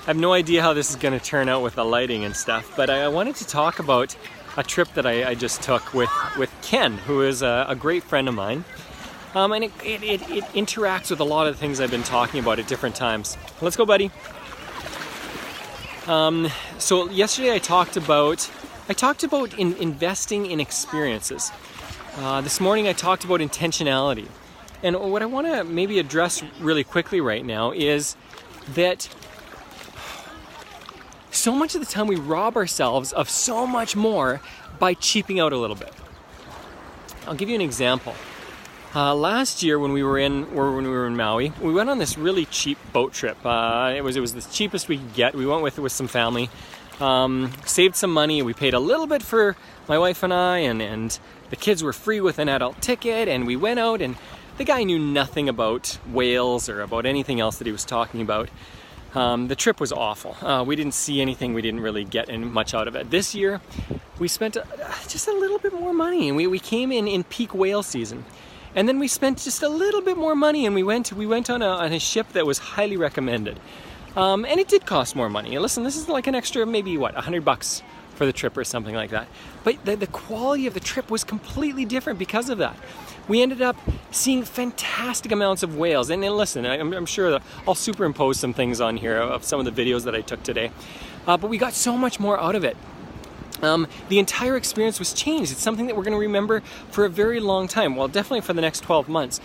have no idea how this is going to turn out with the lighting and stuff, but I wanted to talk about a trip that I just took with Ken, who is a great friend of mine. And it interacts with a lot of the things I've been talking about at different times. Let's go, buddy. So yesterday I talked about investing in experiences. This morning I talked about intentionality. And what I want to maybe address really quickly right now is that so much of the time we rob ourselves of so much more by cheaping out a little bit. I'll give you an example. Last year when we were in Maui, we went on this really cheap boat trip. It was the cheapest we could get. We went with some family, saved some money. We paid a little bit for my wife and I, and the kids were free with an adult ticket. And we went out, and the guy knew nothing about whales or about anything else that he was talking about. The trip was awful. We didn't see anything. We didn't really get much out of it. This year, we spent just a little bit more money, and we came in peak whale season. And then we spent just a little bit more money, and we went on a ship that was highly recommended. And it did cost more money. And listen, this is like an extra, maybe $100 for the trip or something like that. But the quality of the trip was completely different because of that. We ended up seeing fantastic amounts of whales. And listen, I'm sure that I'll superimpose some things on here of some of the videos that I took today. But we got so much more out of it. The entire experience was changed. It's something that we're going to remember for a very long time. Well, definitely for the next 12 months,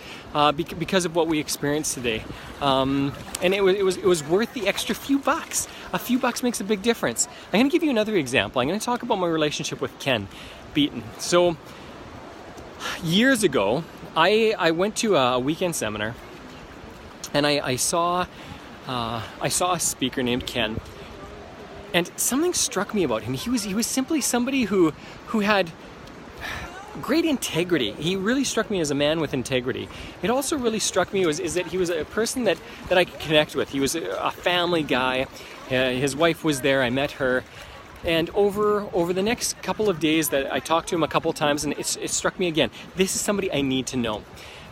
because of what we experienced today. And it was worth the extra few bucks. A few bucks makes a big difference. I'm going to give you another example. I'm going to talk about my relationship with Ken Beaton. So, years ago, I went to a weekend seminar, and I saw a speaker named Ken. And something struck me about him. He was simply somebody who had great integrity. He really struck me as a man with integrity. It also really struck me is that he was a person that I could connect with. He was a family guy. His wife was there. I met her. And over the next couple of days that I talked to him a couple times, and it struck me again. This is somebody I need to know.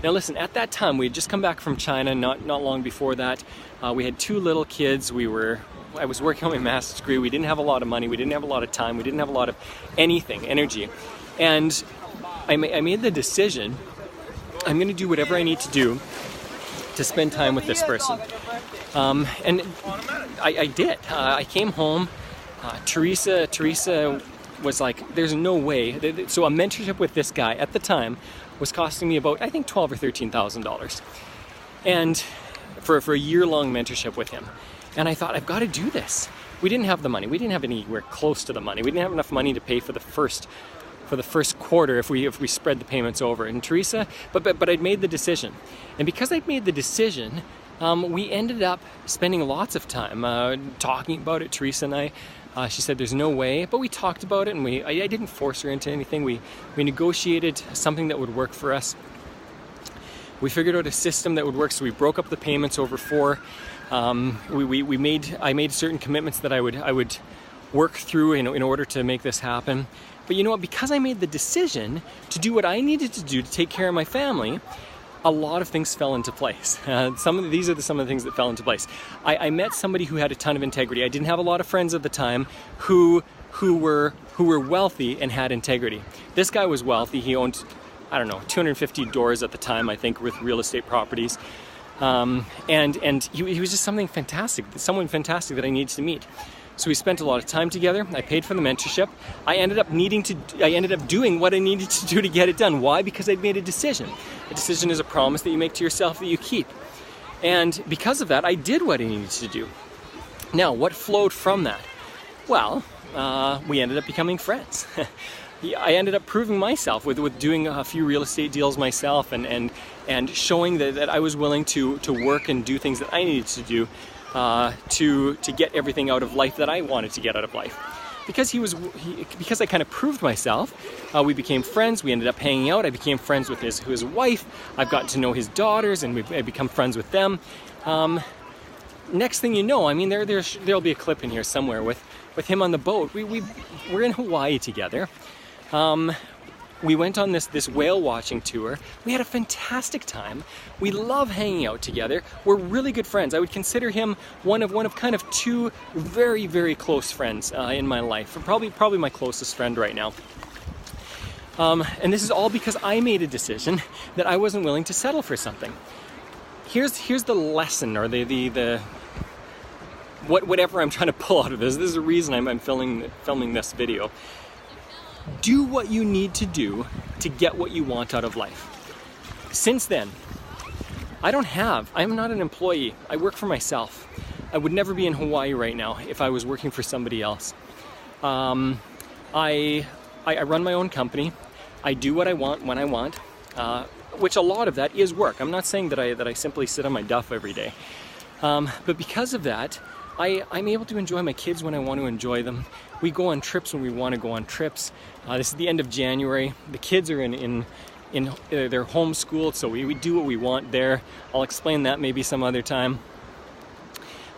Now listen, at that time we had just come back from China. Not long before that, we had 2 little kids. I was working on my master's degree. We didn't have a lot of money. We didn't have a lot of time. We didn't have a lot of energy. And I made the decision, I'm going to do whatever I need to do to spend time with this person. And I did. I came home. Teresa was like, there's no way. So a mentorship with this guy at the time was costing me about, I think, $12,000 or $13,000. And for a year-long mentorship with him. And I thought, I've got to do this. We didn't have the money. We didn't have anywhere close to the money. We didn't have enough money to pay for the first quarter if we spread the payments over. And Teresa, but I'd made the decision. And because I'd made the decision, we ended up spending lots of time talking about it, Teresa and I. She said there's no way, but we talked about it, and I didn't force her into anything. We negotiated something that would work for us. We figured out a system that would work, so we broke up the payments over 4. I made certain commitments that I would work through in order to make this happen. But you know what? Because I made the decision to do what I needed to do to take care of my family, a lot of things fell into place. These are some of the things that fell into place. I met somebody who had a ton of integrity. I didn't have a lot of friends at the time who were wealthy and had integrity. This guy was wealthy. He owned, 250 doors at the time, I think, with real estate properties. And he was just someone fantastic that I needed to meet. So we spent a lot of time together. I paid for the mentorship. I ended up doing what I needed to do to get it done. Why? Because I'd made a decision. A decision is a promise that you make to yourself that you keep. And because of that, I did what I needed to do. Now, what flowed from that? Well, we ended up becoming friends. I ended up proving myself with doing a few real estate deals myself and showing that I was willing to work and do things that I needed to do to get everything out of life that I wanted to get out of life. Because I kind of proved myself, we became friends. We ended up hanging out. I became friends with his wife. I've gotten to know his daughters, and I've become friends with them. Next thing you know, there'll be a clip in here somewhere with him on the boat. We're in Hawaii together. We went on this whale watching tour. We had a fantastic time. We love hanging out together. We're really good friends. I would consider him one of kind of two very, very close friends in my life. Probably my closest friend right now. And this is all because I made a decision that I wasn't willing to settle for something. Here's the lesson, or whatever I'm trying to pull out of this. This is the reason I'm filming this video. Do what you need to do to get what you want out of life. Since then, I'm not an employee. I work for myself. I would never be in Hawaii right now if I was working for somebody else. I run my own company. I do what I want when I want, which a lot of that is work. I'm not saying that I simply sit on my duff every day. But because of that, I'm able to enjoy my kids when I want to enjoy them. We go on trips when we want to go on trips. This is the end of January. The kids are in they're homeschooled, so we do what we want there. I'll explain that maybe some other time.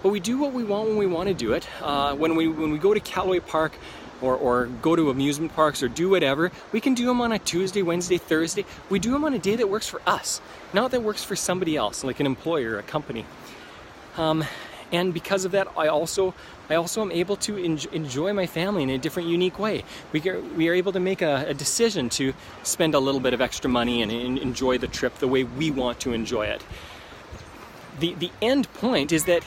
But we do what we want when we want to do it. When we go to Callaway Park or go to amusement parks or do whatever, we can do them on a Tuesday, Wednesday, Thursday. We do them on a day that works for us, not that works for somebody else, like an employer or a company. And because of that, I also am able to enjoy my family in a different, unique way. We are able to make a decision to spend a little bit of extra money and enjoy the trip the way we want to enjoy it. The end point is that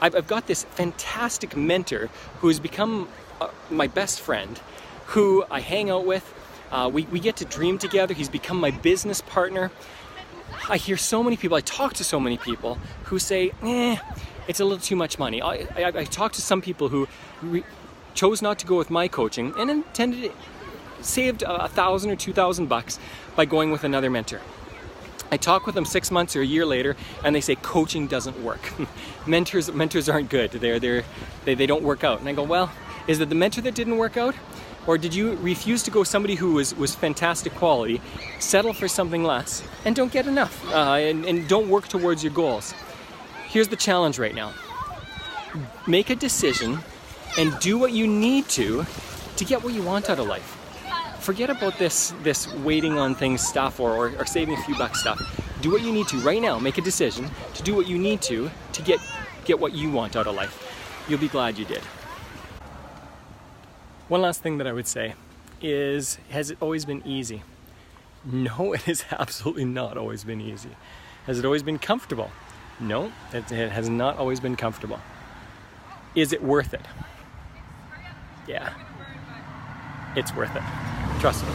I've got this fantastic mentor who has become my best friend, who I hang out with. We get to dream together. He's become my business partner. I hear so many people, I talk to so many people who say, it's a little too much money. I talk to some people who chose not to go with my coaching and saved $1,000 or $2,000 by going with another mentor. I talk with them 6 months or a year later, and they say coaching doesn't work. Mentors aren't good. They don't work out. And I go, well, is it the mentor that didn't work out? Or did you refuse to go with somebody who was fantastic quality, settle for something less, and don't get enough, and don't work towards your goals? Here's the challenge right now. Make a decision and do what you need to get what you want out of life. Forget about this waiting on things stuff or saving a few bucks stuff. Do what you need to right now. Make a decision to do what you need to get what you want out of life. You'll be glad you did. One last thing that I would say is, has it always been easy? No, it has absolutely not always been easy. Has it always been comfortable? No, it has not always been comfortable. Is it worth it? Yeah, it's worth it. Trust me.